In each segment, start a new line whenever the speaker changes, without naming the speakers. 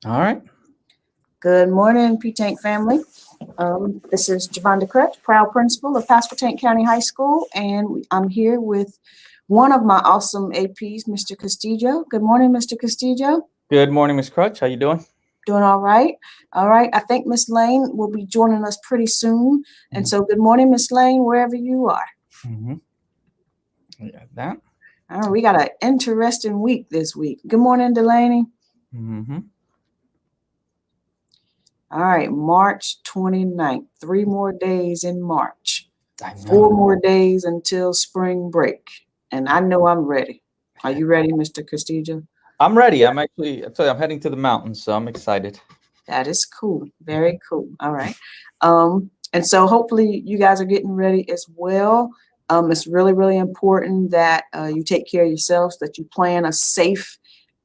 All right.
Good morning, P-Tank family. This is Javonda Crutch, proud principal of Pasquotank County High School, and I'm here with one of my awesome APs, Mr. Castillo. Good morning, Mr. Castillo.
Good morning, Miss Crutch. How you doing?
Doing all right. All right. I think Miss Lane will be joining us pretty soon. And so good morning, Miss Lane, wherever you are.
Mm-hmm. Yeah, that.
All right, we got an interesting week this week. Good morning, Delaney.
Mm-hmm.
All right, March 29th. 3 more days in March.
I
4
know.
more days until spring break. And I know I'm ready. Are you ready, Mr. Castillo?
I'm ready. I'm heading to the mountains, so I'm excited.
That is cool. Very cool. All right. And so hopefully you guys are getting ready as well. It's really, really important that you take care of yourselves, that you plan a safe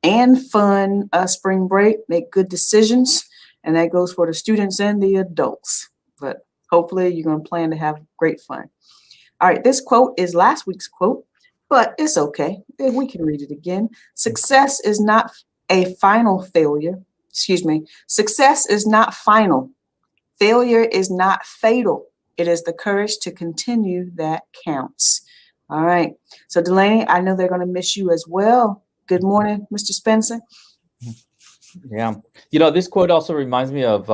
and fun spring break, make good decisions. And that goes for the students and the adults. But hopefully you're going to plan to have great fun. All right, this quote is last week's quote, but it's okay. We can read it again. Success is not a final failure. Excuse me. Success is not final. Failure is not fatal. It is the courage to continue that counts. All right. So, Delaney, I know they're going to miss you as well. Good morning, Mr. Spencer.
Yeah. This quote also reminds me of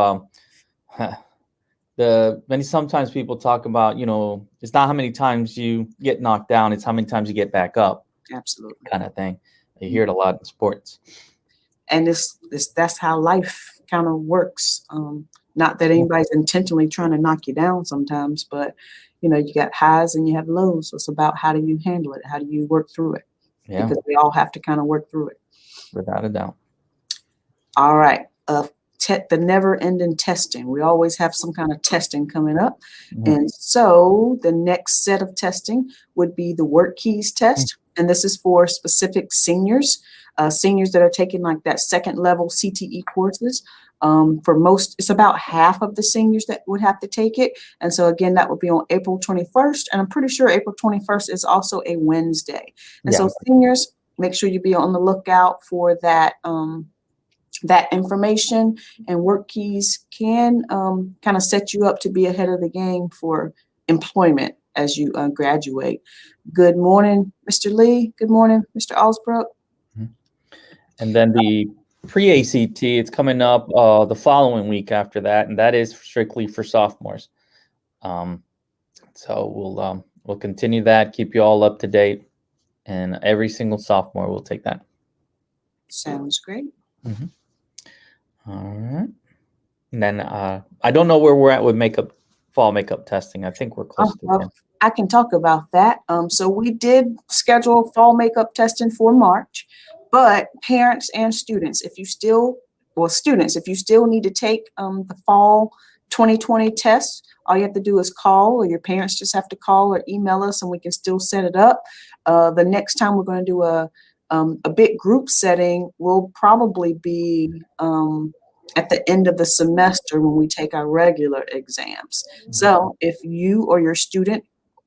sometimes people talk about, it's not how many times you get knocked down, it's how many times you get back up,
Absolutely.
kind of thing. You hear it a lot in sports.
And that's how life kind of works. Not that anybody's intentionally trying to knock you down sometimes, but you got highs and you have lows. So it's about how do you handle it? How do you work through it?
Yeah,
Because we all have to kind of work through it.
without a doubt.
All right. The never-ending testing. We always have some kind of testing coming up.
Mhm.
And so the next set of testing would be the work keys test. And this is for specific seniors, seniors that are taking like that second level CTE courses. For most, it's about half of the seniors that would have to take it. And so again, that would be on April 21st. And I'm pretty sure April 21st is also a Wednesday. And
Yeah.
so seniors, make sure you be on the lookout for that that information, and work keys can kind of set you up to be ahead of the game for employment as you graduate. Good morning, Mr. Lee. Good morning, Mr. Osbrook.
And then the pre-ACT, it's coming up the following week after that, and that is strictly for sophomores. So we'll continue that, keep you all up to date, and every single sophomore will take that.
Sounds great.
Mm-hmm. All right. And then I don't know where we're at with fall makeup testing. I think we're close to it.
I can talk about that. So we did schedule fall makeup testing for March, but parents and students, if you still need to take the fall 2020 test, all you have to do is call, or your parents just have to call or email us, and we can still set it up. The next time we're going to do a big group setting will probably be at the end of the semester when we take our regular exams. So if you or your student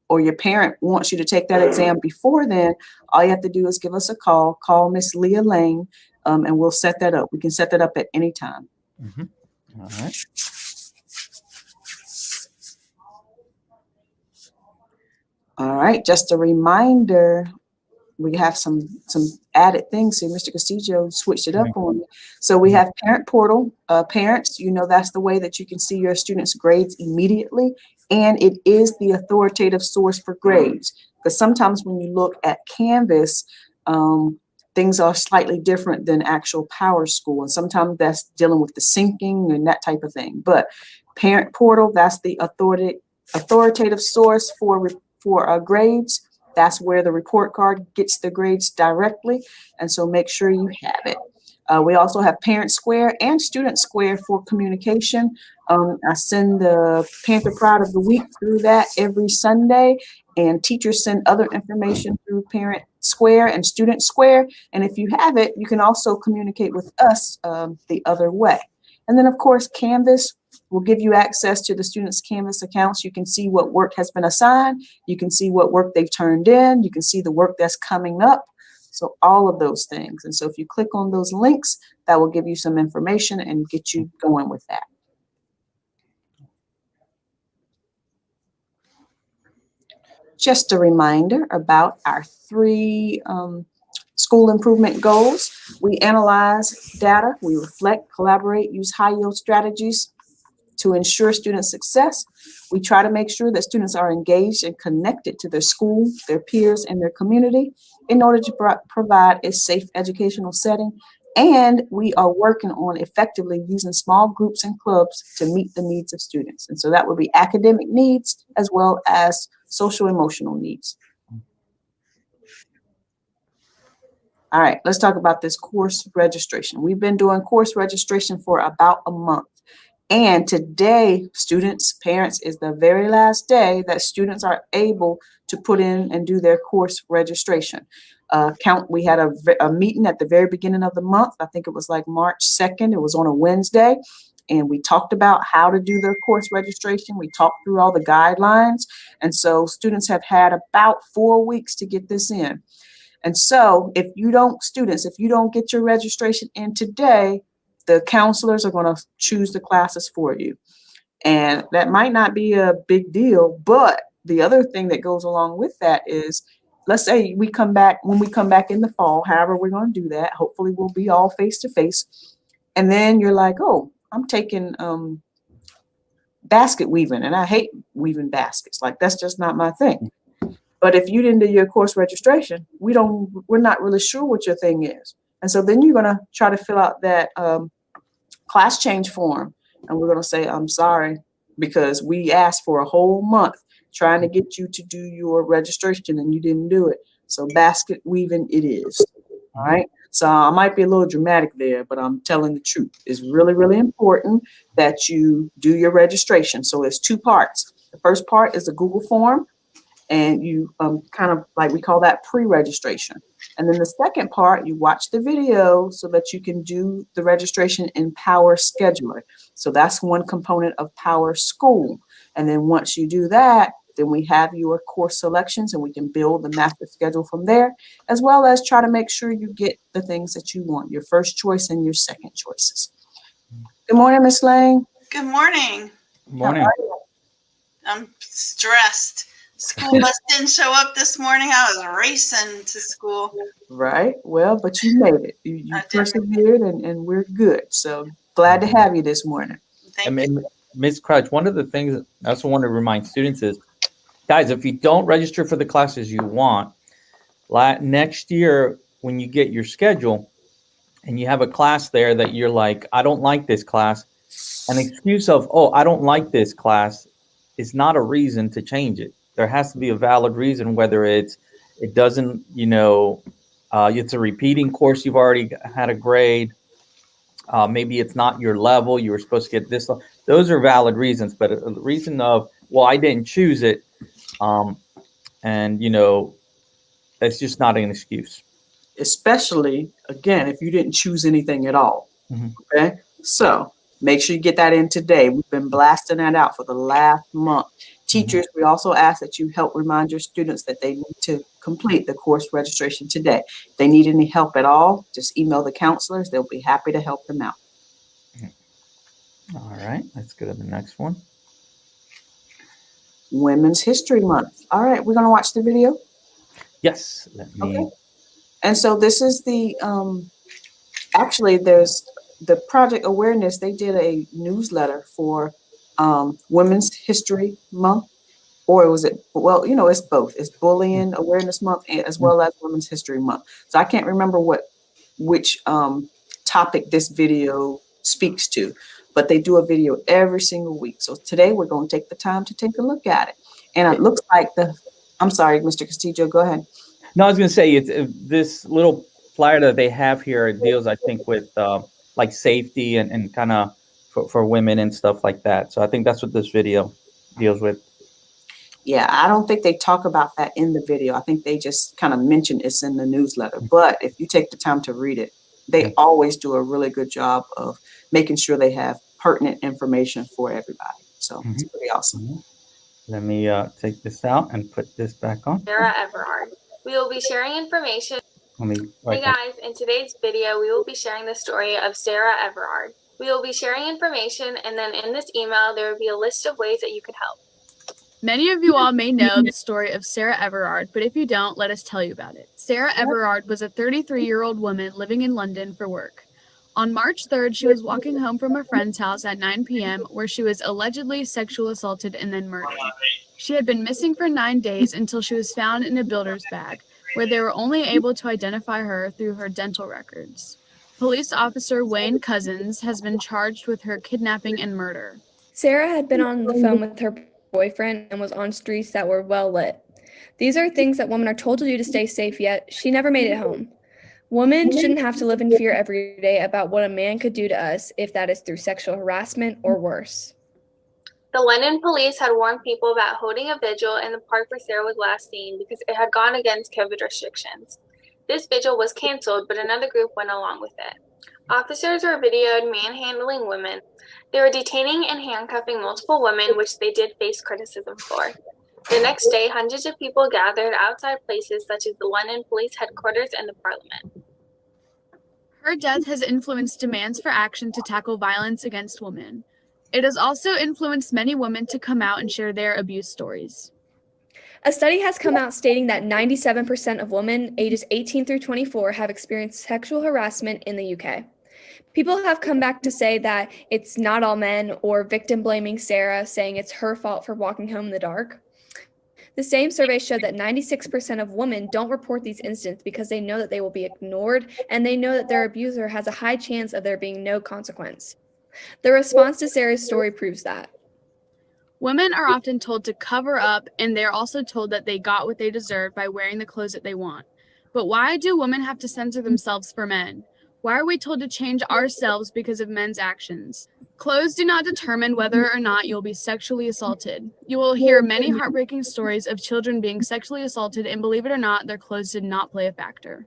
or your parent wants you to take that exam before then, all you have to do is give us a call Miss Leah Lane, and we'll set that up. We can set that up at any time.
Mm-hmm. All right.
All right, just a reminder, we have some added things here. Mr. Castillo switched it up on me. So we have parent portal. Parents, that's the way that you can see your students' grades immediately. And it is the authoritative source for grades. Because sometimes when you look at Canvas, things are slightly different than actual Power School. And sometimes that's dealing with the syncing and that type of thing. But parent portal, that's the authoritative source for grades. That's where the report card gets the grades directly. And so make sure you have it. We also have Parent Square and Student Square for communication. I send the Panther Pride of the Week through that every Sunday, and teachers send other information through Parent Square and Student Square. And if you have it, you can also communicate with us the other way. And then, of course, Canvas will give you access to the students' Canvas accounts. You can see what work has been assigned. You can see what work they've turned in. You can see the work that's coming up. So all of those things. And so if you click on those links, that will give you some information and get you going with that. Just a reminder about our 3 school improvement goals. We analyze data, we reflect, collaborate, use high-yield strategies to ensure student success. We try to make sure that students are engaged and connected to their school, their peers, and their community in order to provide a safe educational setting. And we are working on effectively using small groups and clubs to meet the needs of students. And so that would be academic needs as well as social emotional needs. All right, let's talk about this course registration. We've been doing course registration for about a month. And today, students, parents, is the very last day that students are able to put in and do their course registration. We had a meeting at the very beginning of the month. I think it was like March 2nd. It was on a Wednesday. And we talked about how to do the course registration. We talked through all the guidelines. And so students have had about 4 weeks to get this in. And so if you don't get your registration in today, the counselors are going to choose the classes for you. And that might not be a big deal, but the other thing that goes along with that is, let's say when we come back in the fall, however we're going to do that, hopefully we'll be all face to face. And then you're like, oh, I'm taking basket weaving and I hate weaving baskets. Like, that's just not my thing. But if you didn't do your course registration, we're not really sure what your thing is. And so then you're going to try to fill out that class change form. And we're going to say, I'm sorry, because we asked for a whole month trying to get you to do your registration and you didn't do it. So basket weaving it is. All right. So I might be a little dramatic there, but I'm telling the truth. It's really, really important that you do your registration. So it's 2 parts. The first part is the Google form. And you kind of like, we call that pre-registration. And then the second part, you watch the video so that you can do the registration in Power Scheduler. So that's one component of Power School. And then once you do that, then we have your course selections and we can build the master schedule from there, as well as try to make sure you get the things that you want, your first choice and your second choices. Good morning, Ms. Lang.
Good morning.
Good morning.
How are you?
I'm stressed. School bus didn't show up this morning. I was racing to school.
Right. Well, but you made it. You
I did.
persevered and we're good. So glad to have you this morning.
Thank you.
Ms. Crouch, one of the things I also want to remind students is, guys, if you don't register for the classes you want, next year when you get your schedule and you have a class there that you're like, I don't like this class, an excuse of, oh, I don't like this class is not a reason to change it. There has to be a valid reason, whether it doesn't, it's a repeating course, you've already had a grade. Maybe it's not your level, you were supposed to get this. Those are valid reasons, but a reason of, well, I didn't choose it. It's just not an excuse.
Especially, again, if you didn't choose anything at all.
Mm-hmm.
Okay. So make sure you get that in today. We've been blasting that out for the last month. Teachers, we also ask that you help remind your students that they need to complete the course registration today. If they need any help at all, just email the counselors. They'll be happy to help them out.
All right, let's go to the next one.
Women's History Month. All right, we're going to watch the video.
Yes. Let me.
Okay. And so this is actually there's the Project Awareness. They did a newsletter for Women's History Month, or was it? Well, it's both. It's Bullying Awareness Month as well as Women's History Month. So I can't remember which topic this video speaks to, but they do a video every single week. So today we're going to take the time to take a look at it. And it looks like I'm sorry, Mr. Castillo, go ahead.
No, I was going to say it's this little flyer that they have here. It deals, I think, with like safety and kind of for women and stuff like that. So I think that's what this video deals with.
Yeah, I don't think they talk about that in the video. I think they just kind of mention it's in the newsletter. But if you take the time to read it, they always do a really good job of making sure they have pertinent information for everybody. So it's pretty awesome.
Let me take this out and put this back on.
Sarah Everard. We will be sharing information
Let me
Hey
write that.
guys, in today's video, we will be sharing the story of Sarah Everard. We will be sharing information, and then in this email, there will be a list of ways that you could help. Many of you all may know the story of Sarah Everard, but if you don't, let us tell you about it. Sarah Everard was a 33-year-old woman living in London for work. On March 3rd, she was walking home from a friend's house at 9 p.m., where she was allegedly sexually assaulted and then murdered. She had been missing for 9 days until she was found in a builder's bag, where they were only able to identify her through her dental records. Police officer Wayne Cousins has been charged with her kidnapping and murder.
Sarah had been on the phone with her boyfriend and was on streets that were well lit. These are things that women are told to do to stay safe, yet she never made it home. Women shouldn't have to live in fear every day about what a man could do to us, if that is through sexual harassment or worse.
The London police had warned people about holding a vigil in the park where Sarah was last seen because it had gone against COVID restrictions. This vigil was canceled, but another group went along with it. Officers were videoed manhandling women. They were detaining and handcuffing multiple women, which they did face criticism for. The next day, hundreds of people gathered outside places such as the London Police Headquarters and the Parliament. Her death has influenced demands for action to tackle violence against women. It has also influenced many women to come out and share their abuse stories.
A study has come out stating that 97% of women ages 18 through 24 have experienced sexual harassment in the UK. People have come back to say that it's not all men, or victim blaming Sarah, saying it's her fault for walking home in the dark. The same survey showed that 96% of women don't report these incidents because they know that they will be ignored, and they know that their abuser has a high chance of there being no consequence. The response to Sarah's story proves that.
Women are often told to cover up, and they're also told that they got what they deserve by wearing the clothes that they want. But why do women have to censor themselves for men? Why are we told to change ourselves because of men's actions? Clothes do not determine whether or not you'll be sexually assaulted. You will hear many heartbreaking stories of children being sexually assaulted, and believe it or not, their clothes did not play a factor.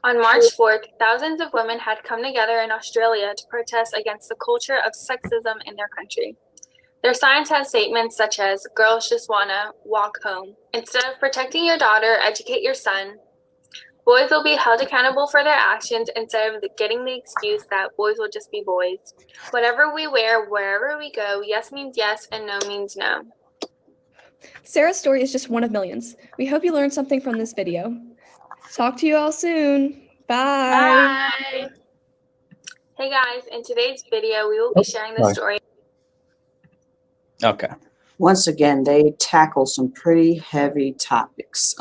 On March 4th, thousands of women had come together in Australia to protest against the culture of sexism in their country. Their signs had statements such as, "Girls just wanna walk home." Instead of protecting your daughter, educate your son. Boys will be held accountable for their actions instead of getting the excuse that boys will just be boys. Whatever we wear, wherever we go, yes means yes and no means no.
Sarah's story is just one of millions. We hope you learned something from this video. Talk to you all soon. Bye.
Bye! Hey guys, in today's video, we will be sharing the story.
Okay.
Once again, they tackle some pretty heavy topics,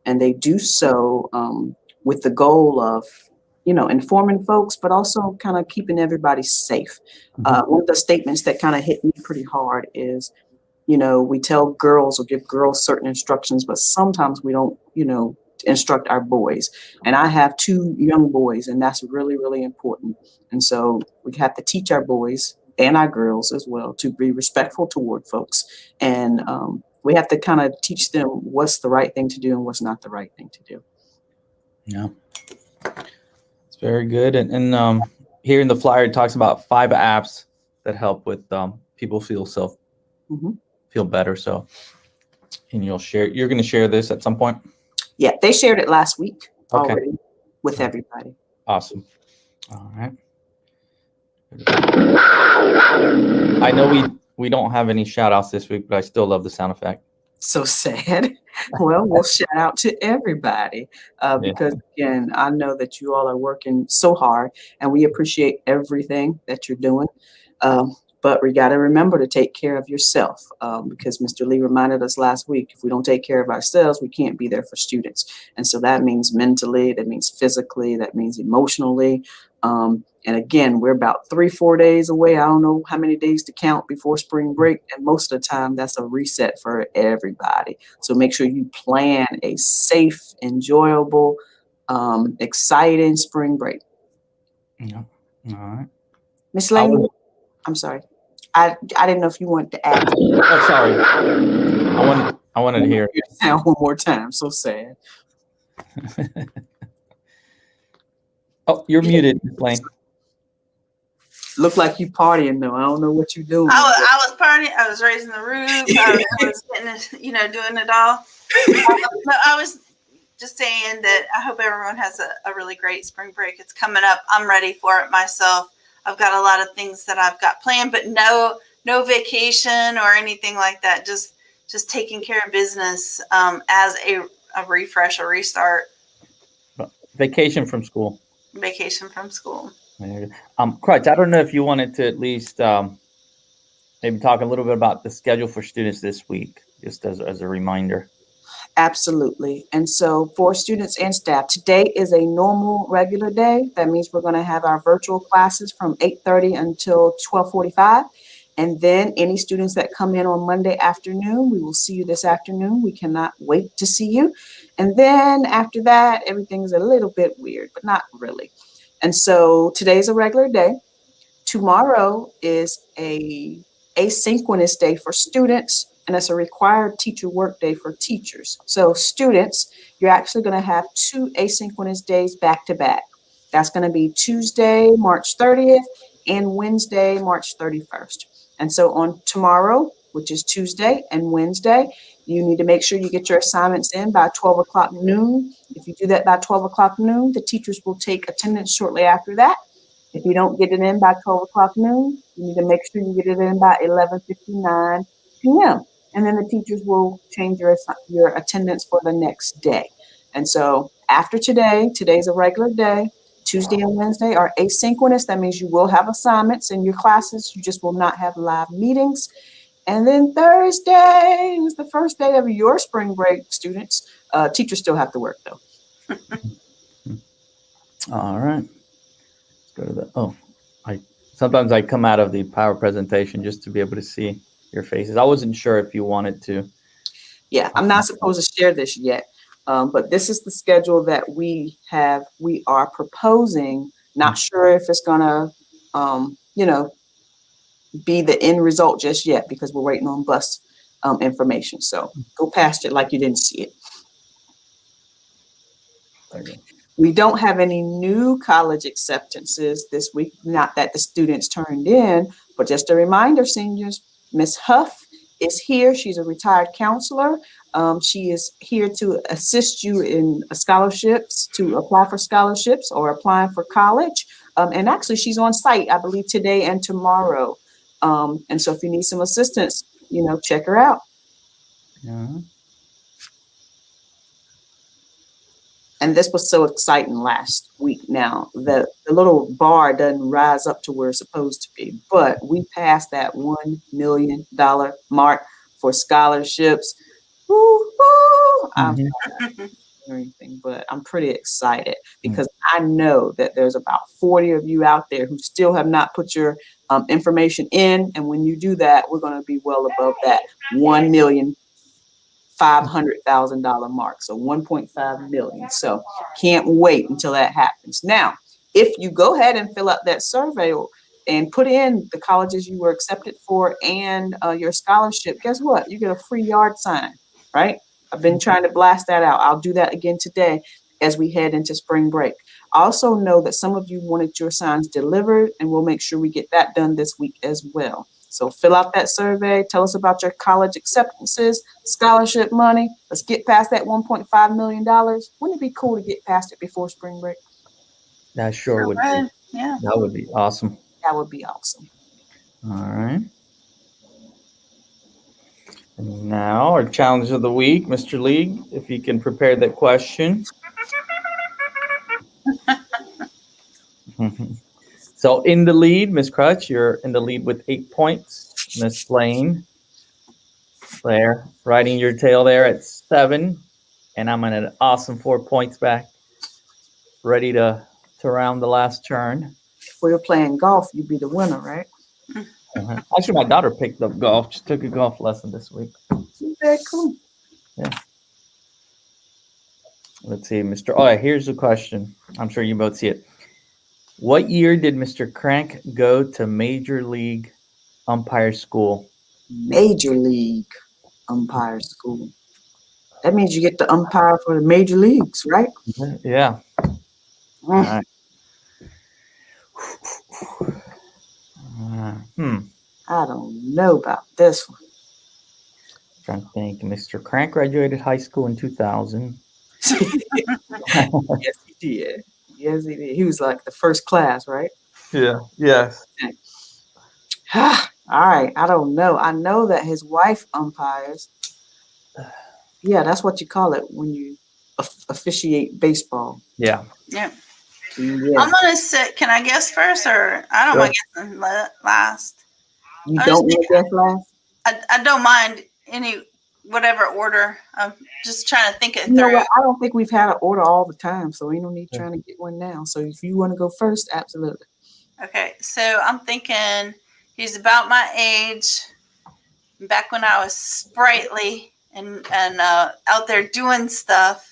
and they do so with the goal of, informing folks, but also kind of keeping everybody safe. One of the statements that kind of hit me pretty hard is, we tell girls or give girls certain instructions, but sometimes we don't, instruct our boys. And I have 2 young boys, and that's really, really important. And so we have to teach our boys and our girls as well to be respectful toward folks. And we have to kind of teach them what's the right thing to do and what's not the right thing to do.
Yeah. It's very good. And here in the flyer, it talks about 5 apps that help with people feel better. So, and you're going to share this at some point?
Yeah, they shared it last week already with everybody.
Awesome. All right. I know we don't have any shout outs this week, but I still love the sound effect.
So sad. Well, we'll shout out to everybody because, again, I know that you all are working so hard, and we appreciate everything that you're doing. But we got to remember to take care of yourself because Mr. Lee reminded us last week, if we don't take care of ourselves, we can't be there for students. And so that means mentally, that means physically, that means emotionally. And again, we're about 3-4 days away. I don't know how many days to count before spring break. And most of the time, that's a reset for everybody. So make sure you plan a safe, enjoyable, exciting spring break.
Yeah. All right.
Miss Lane, I'm sorry. I didn't know if you wanted to add.
Oh, sorry. I wanted to hear
your sound one more time. So sad.
Oh, you're muted, Lane.
Look like you partying though. I don't know what you're doing.
I was partying. I was raising the roof. I was getting it, doing it all. I was just saying that I hope everyone has a really great spring break. It's coming up. I'm ready for it myself. I've got a lot of things that I've got planned, but no vacation or anything like that. Just taking care of business as a refresh, a restart.
Vacation from school.
Vacation from school.
Crutch, I don't know if you wanted to at least maybe talk a little bit about the schedule for students this week, just as a reminder.
Absolutely. And so for students and staff, today is a normal regular day. That means we're going to have our virtual classes from 8:30 until 12:45. And then any students that come in on Monday afternoon, we will see you this afternoon. We cannot wait to see you. And then after that, everything's a little bit weird, but not really. And so today's a regular day. Tomorrow is a asynchronous day for students, and it's a required teacher work day for teachers. So students, you're actually going to have 2 asynchronous days back to back. That's going to be Tuesday, March 30th and Wednesday, March 31st. And so on tomorrow, which is Tuesday and Wednesday, you need to make sure you get your assignments in by 12 o'clock noon. If you do that by 12 o'clock noon, the teachers will take attendance shortly after that. If you don't get it in by 12 o'clock noon, you need to make sure you get it in by 11:59 p.m. And then the teachers will change your attendance for the next day. And so after today's a regular day. Tuesday and Wednesday are asynchronous. That means you will have assignments in your classes. You just will not have live meetings. And then Thursday is the first day of your spring break, students. Teachers still have to work, though.
All right. Let's go to the, sometimes I come out of the power presentation just to be able to see your faces. I wasn't sure if you wanted to.
Yeah, I'm not supposed to share this yet. But this is the schedule that we are proposing. Not sure if it's gonna, be the end result just yet because we're waiting on bus information. So go past it like you didn't see it.
Okay.
We don't have any new college acceptances this week. Not that the students turned in, but just a reminder, seniors, Miss Huff is here. She's a retired counselor. She is here to assist you in scholarships, to apply for scholarships or applying for college. And actually, she's on site, I believe, today and tomorrow. And so if you need some assistance, check her out.
Yeah.
And this was so exciting last week. Now, the little bar doesn't rise up to where it's supposed to be, but we passed that $1 million mark for scholarships. Woo-hoo! I'm not or anything, but I'm pretty excited because I know that there's about 40 of you out there who still have not put your information in. And when you do that, we're going to be well above that $1,500,000 mark. So 1.5 million. So can't wait until that happens. Now, if you go ahead and fill out that survey and put in the colleges you were accepted for and your scholarship, guess what? You get a free yard sign, right? I've been trying to blast that out. I'll do that again today as we head into spring break. I also know that some of you wanted your signs delivered, and we'll make sure we get that done this week as well. So fill out that survey. Tell us about your college acceptances, scholarship money. Let's get past that $1.5 million. Wouldn't it be cool to get past it before spring break?
That sure would be.
Yeah.
That would be awesome.
That would be awesome.
All right. And now our challenge of the week, Mr. Lee, if you can prepare that question. So in the lead, Miss Crutch, you're in the lead with 8 points. Miss Lane, there, riding your tail there at 7. And I'm at an awesome 4 points back, ready to round the last turn.
If we were playing golf, you'd be the winner, right?
Actually, my daughter picked up golf. She took a golf lesson this week.
Very cool.
Yeah. Let's see, Mr. Oh, here's the question. I'm sure you both see it. What year did Mr. Crank go to Major League Umpire School?
Major League Umpire School. That means you get to umpire for the major leagues, right?
Yeah. All right.
I don't know about this one.
Trying to think. Mr. Crank graduated high school in 2000.
Yes, he did. Yes, he did. He was like the first class, right?
Yeah. Yes.
All right. I don't know. I know that his wife umpires. Yeah, that's what you call it when you officiate baseball.
Yeah.
Yeah.
Yeah.
I'm gonna say, can I guess first, or I don't mind guessing last?
You
I'm
don't
just
want to guess last?
I don't mind any whatever order. I'm just trying to think it
You know
through.
what? I don't think we've had an order all the time, so ain't no need trying to get one now. So if you want to go first, absolutely.
Okay, so I'm thinking he's about my age, back when I was sprightly and out there doing stuff.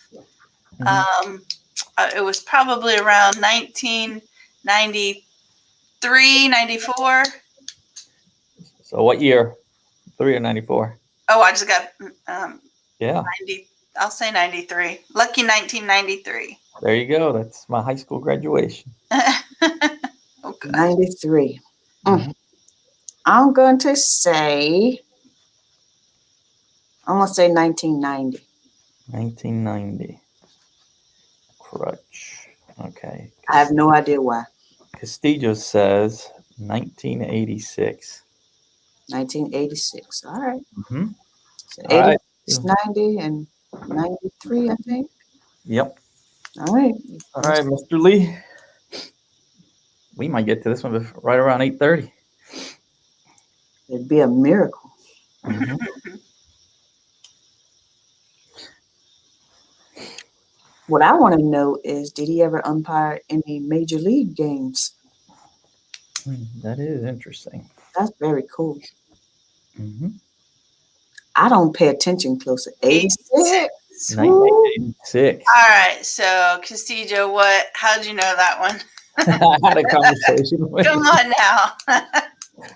It was probably around 1993, 94.
So what year? 3 or 94?
Oh, I just got
Yeah.
90. I'll say 93. Lucky 1993.
There you go. That's my high school graduation.
Oh, gosh.
93.
Mhm.
I'm going to say 1990.
1990. Crutch. Okay.
I have no idea why.
Castillo says 1986.
1986. All right.
Mm-hmm.
So
All right.
90 and 93, I think.
Yep.
All right.
All right, Mr. Lee. We might get to this one right around 8:30.
It'd be a miracle.
Mm-hmm.
What I want to know is, did he ever umpire any major league games?
That is interesting.
That's very cool.
Mm-hmm.
I don't pay attention close. 86.
1986.
All right, so Castillo, how'd you know that one?
I had a conversation with
Come on now.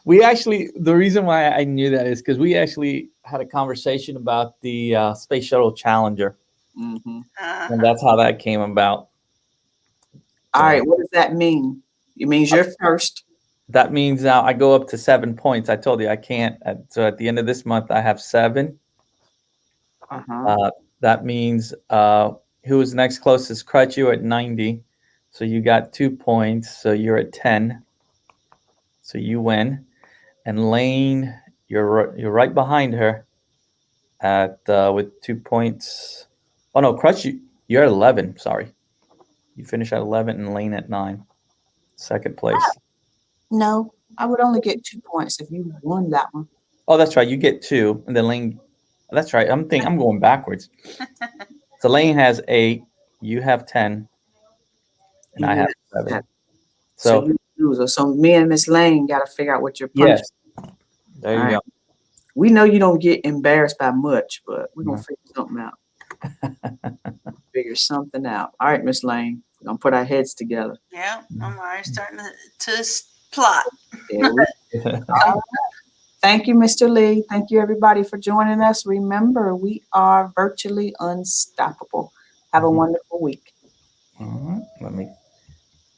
We actually, the reason why I knew that is because we actually had a conversation about the Space Shuttle Challenger,
Mm-hmm.
and that's how that came about.
All right. What does that mean? It means you're first.
That means now I go up to 7 points. I told you I can't. So at the end of this month, I have 7.
Uh-huh.
That means who was next closest? Crutch, you at 90. So you got 2 points. So you're at 10. So you win. And Lane, you're right behind her at with 2 points. Oh no, Crutch, you're at 11. Sorry, you finish at 11 and Lane at 9. Second place.
No, I would only get 2 points if you won that one.
Oh, that's right. You get 2, and then Lane. That's right. I'm going backwards. So Lane has 8. You have 10, and I have 7.
So
So
you lose. So me and Miss Lane got to figure out what your punishment.
yes, there you go.
We know you don't get embarrassed by much, but we're gonna figure something out. Figure something out. All right, Miss Lane. We're gonna put our heads together.
Yeah, I'm already starting to plot.
There we go. Thank you, Mr. Lee. Thank you, everybody, for joining us. Remember, we are virtually unstoppable. Have a wonderful week.
Let me